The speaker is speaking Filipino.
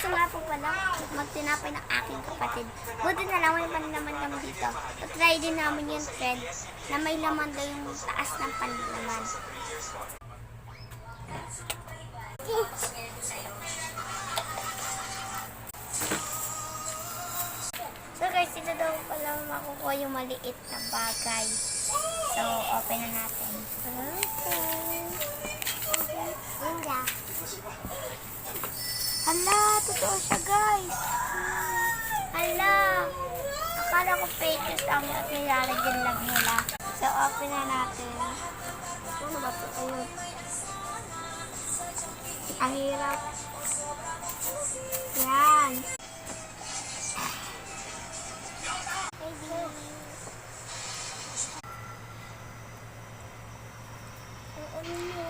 gusto nga po pala magtinapay ng aking kapatid. Buti na lang, may panlaman kami dito. Try din namin yung trend na may laman daw yung taas ng panlaman. So guys, ito daw pala makukuha yung maliit na bagay. So, open na natin. Okay. Hala, totoo siya guys. Hala. Akala ko fake news lang at nilalagyan lang nila. So, open na natin. Ano ba ito? Ayun. Ang hirap.